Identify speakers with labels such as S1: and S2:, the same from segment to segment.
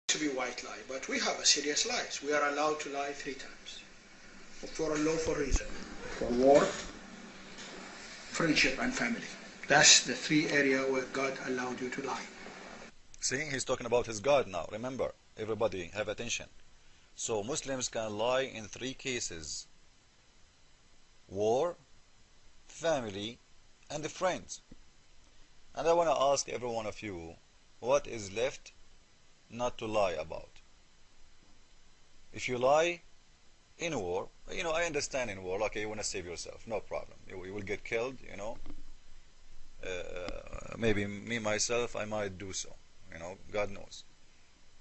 S1: To be white lie, but we have a serious lies. We are allowed to lie 3 times for a lawful reason: for war, friendship, and family. That's the 3 areas where God allowed you to lie.
S2: See, he's talking about his God now. Remember, everybody have attention. So Muslims can lie in 3 cases: war, family, and friends. And I want to ask every one of you, what is left not to lie about? If you lie in war, I understand in war, okay, you want to save yourself, no problem. You will get killed, maybe me, myself, I might do so, God knows.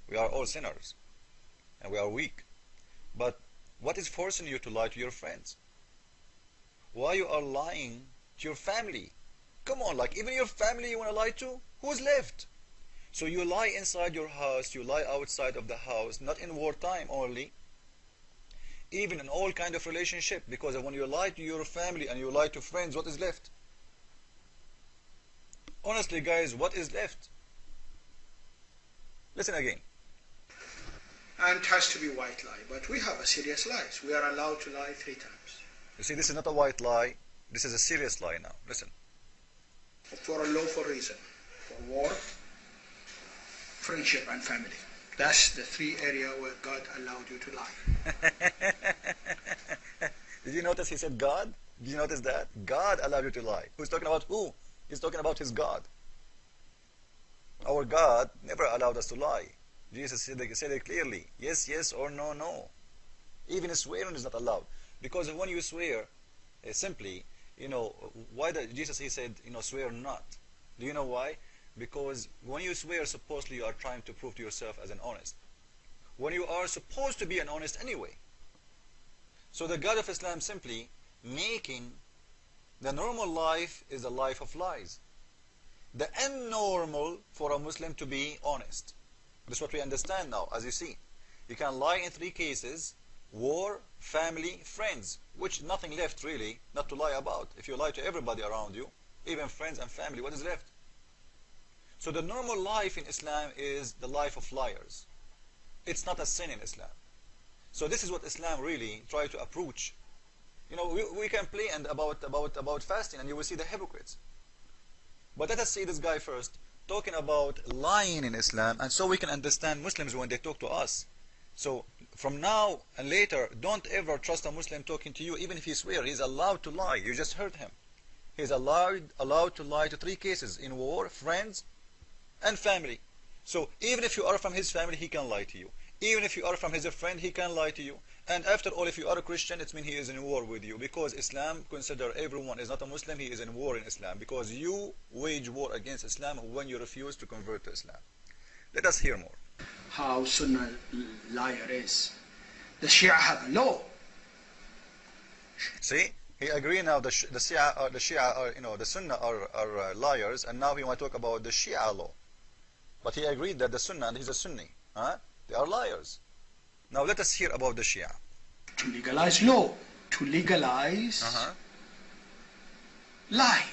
S2: We are all sinners, and we are weak. But what is forcing you to lie to your friends? Why you are lying to your family? Come on, like even your family you want to lie to? Who's left? So you lie inside your house, you lie outside of the house, not in wartime only, even in all kind of relationship, because when you lie to your family and you lie to friends, what is left? Honestly, guys, what is left? Listen again.
S1: And it has to be white lie, but we have a serious lies. We are allowed to lie 3 times.
S2: You see, this is not a white lie, this is a serious lie now. Listen.
S1: For a lawful reason: for war, friendship, and family. That's the 3 areas where God allowed you to lie.
S2: Did you notice he said God? Did you notice that? God allowed you to lie. Who's talking about who? He's talking about his God. Our God never allowed us to lie. Jesus said it clearly. Yes, yes, or no, no. Even swearing is not allowed. Because when you swear, simply, why did Jesus, he said, swear not. Do you know why? Because when you swear, supposedly you are trying to prove to yourself as an honest. When you are supposed to be an honest anyway. So the God of Islam simply making the normal life is a life of lies. The abnormal for a Muslim to be honest. That's what we understand now, as you see. You can lie in 3 cases: war, family, friends, which nothing left really not to lie about. If you lie to everybody around you, even friends and family, what is left? So the normal life in Islam is the life of liars. It's not a sin in Islam. So this is what Islam really try to approach. We can play and about fasting, and you will see the hypocrites. But let us see this guy first, talking about lying in Islam, and so we can understand Muslims when they talk to us. So from now and later, don't ever trust a Muslim talking to you, even if he swears. He's allowed to lie. You just heard him. He's allowed to lie to 3 cases: in war, friends, and family. So even if you are from his family, he can lie to you. Even if you are from his friend, he can lie to you. And after all, if you are a Christian, it means he is in war with you, because Islam consider everyone is not a Muslim, he is in war in Islam, because you wage war against Islam when you refuse to convert to Islam. Let us hear more.
S1: How Sunnah liar is. The Shia have a law.
S2: See, he agree now. The Shia are, the Sunnah are liars, and now he want to talk about the Shia law. But he agreed that the Sunnah, and he's a Sunni, they are liars. Now let us hear about the Shia.
S1: To legalize law, to legalize lie.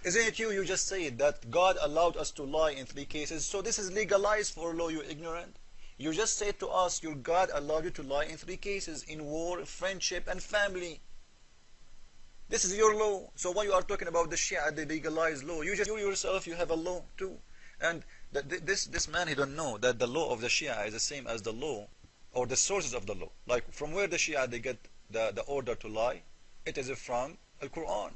S2: Isn't it you just said that God allowed us to lie in 3 cases? So this is legalized for law, you ignorant. You just said to us, your God allowed you to lie in 3 cases: in war, friendship, and family. This is your law. So when you are talking about the Shia, the legalized law, you yourself, you have a law too. And this man, he don't know that the law of the Shia is the same as the law, or the sources of the law. Like from where the Shia, they get the order to lie, it is from the Quran.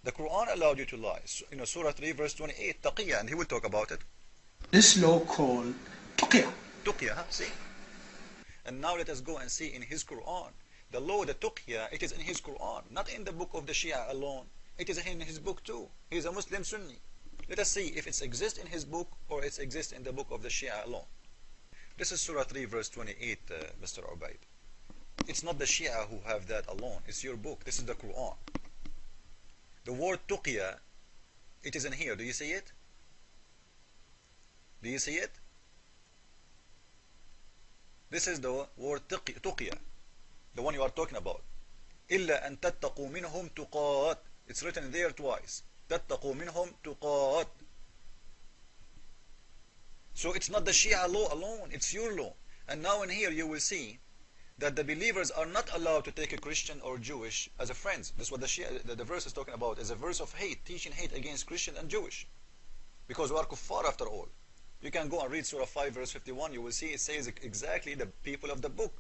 S2: The Quran allowed you to lie. Surah 3 verse 28, taqiyya, and he will talk about it.
S1: This law called tuqiyya.
S2: Tuqiyya, see? And now let us go and see in his Quran. The law, the tuqiyya, it is in his Quran, not in the book of the Shia alone. It is in his book too. He is a Muslim Sunni. Let us see if it exists in his book or it exists in the book of the Shia alone. This is Surah 3 verse 28, Mr. Ubaid. It's not the Shia who have that alone. It's your book. This is the Quran. The word tuqiyya, it is in here. Do you see it? Do you see it? This is the word tuqiyya, the one you are talking about. إِلَّا أَن تَتَّقُوا مِنْهُمْ تُقَاتٍ. It's written there twice. تَتَّقُوا مِنْهُمْ تُقَاتٍ. So it's not the Shia law alone, it's your law. And now in here you will see that the believers are not allowed to take a Christian or Jewish as a friends. This is what the verse is talking about, is a verse of hate, teaching hate against Christian and Jewish. Because we are kuffar after all. You can go and read Surah 5 verse 51, you will see it says exactly the people of the book.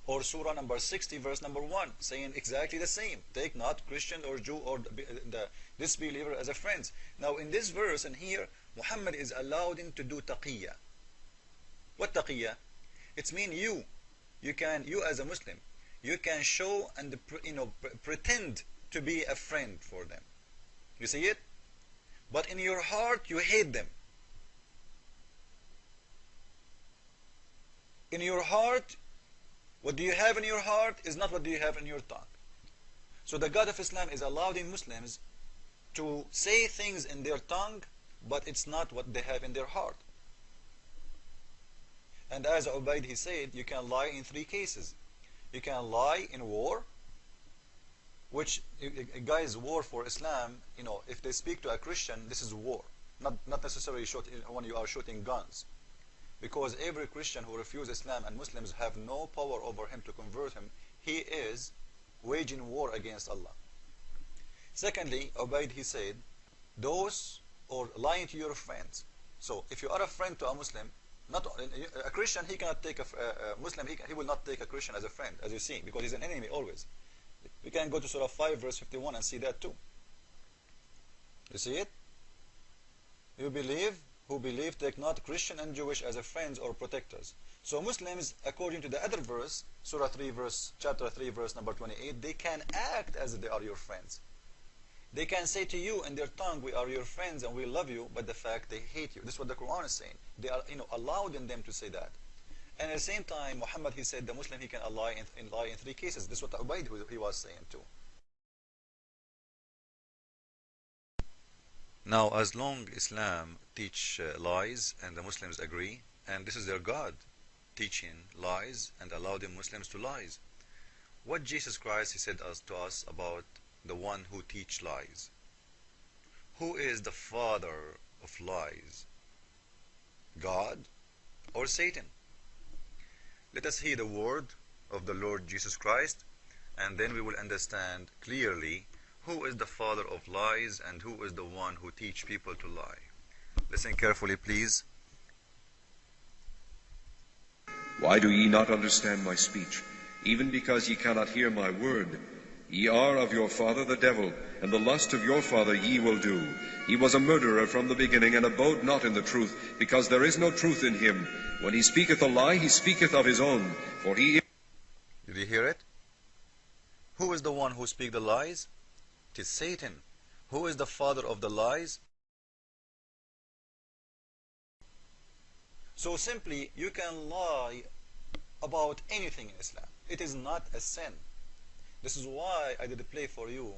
S2: Or Surah number 60 verse number 1, saying exactly the same. Take not Christian or Jew or the disbeliever as a friend. Now in this verse and here, Muhammad is allowed him to do taqiyya. What taqiyya? It means you as a Muslim, you can show and pretend to be a friend for them. You see it? But in your heart you hate them. In your heart, what do you have in your heart is not what do you have in your tongue. So the God of Islam is allowing Muslims to say things in their tongue, but it's not what they have in their heart. And as Ubaid he said, you can lie in 3 cases. You can lie in war, which guys, war for Islam, if they speak to a Christian, this is war. Not necessarily when you are shooting guns. Because every Christian who refuses Islam and Muslims have no power over him to convert him, he is waging war against Allah. Secondly, Ubaid he said, those or lying to your friends. So if you are a friend to a Muslim, not a Christian, he cannot take a Muslim, he will not take a Christian as a friend, as you see, because he's an enemy always. We can go to Surah 5 verse 51 and see that too. You see it? Who believe take not Christian and Jewish as a friends or protectors. So Muslims, according to the other verse, chapter 3 verse number 28, they can act as if they are your friends. They can say to you in their tongue, we are your friends and we love you, but the fact they hate you. This is what the Quran is saying. They are allowed in them to say that. And at the same time, Muhammad he said the Muslim he can lie in 3 cases. This is what Ubaid he was saying too. Now as long Islam teach lies and the Muslims agree, and this is their God teaching lies and allow the Muslims to lies. What Jesus Christ he said to us about the one who teach lies? Who is the father of lies? God or Satan? Let us hear the word of the Lord Jesus Christ, and then we will understand clearly who is the father of lies and who is the one who teach people to lie. Listen carefully, please.
S3: Why do ye not understand my speech? Even because ye cannot hear my word. Ye are of your father the devil, and the lust of your father ye will do. He was a murderer from the beginning, and abode not in the truth, because there is no truth in him. When he speaketh a lie, he speaketh of his own, for he...
S2: Did you hear it? Who is the one who speaks the lies? It is Satan. Who is the father of the lies? So simply, you can lie about anything in Islam. It is not a sin. This is why I did play for you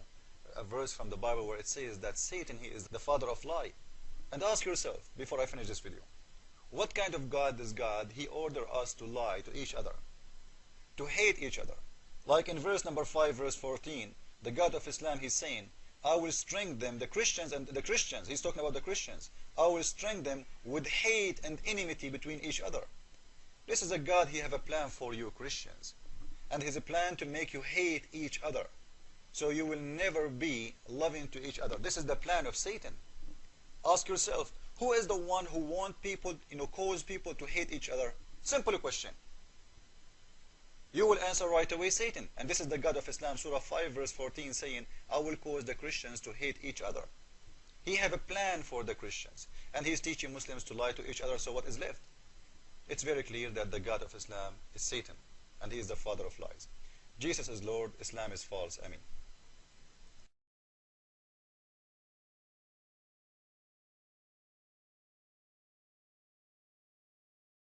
S2: a verse from the Bible where it says that Satan, he is the father of lie. And ask yourself, before I finish this video, what kind of God is God? He ordered us to lie to each other, to hate each other. Like in verse number 5, verse 14, the God of Islam, he's saying, I will strengthen them, the Christians and the Christians, he's talking about the Christians, I will strengthen them with hate and enmity between each other. This is a God, he have a plan for you Christians. And he has a plan to make you hate each other. So you will never be loving to each other. This is the plan of Satan. Ask yourself, who is the one who wants people, cause people to hate each other? Simple question. You will answer right away, Satan. And this is the God of Islam, Surah 5 verse 14 saying, I will cause the Christians to hate each other. He have a plan for the Christians. And he is teaching Muslims to lie to each other, so what is left? It's very clear that the God of Islam is Satan. And he is the father of lies. Jesus is Lord, Islam is false. Amen.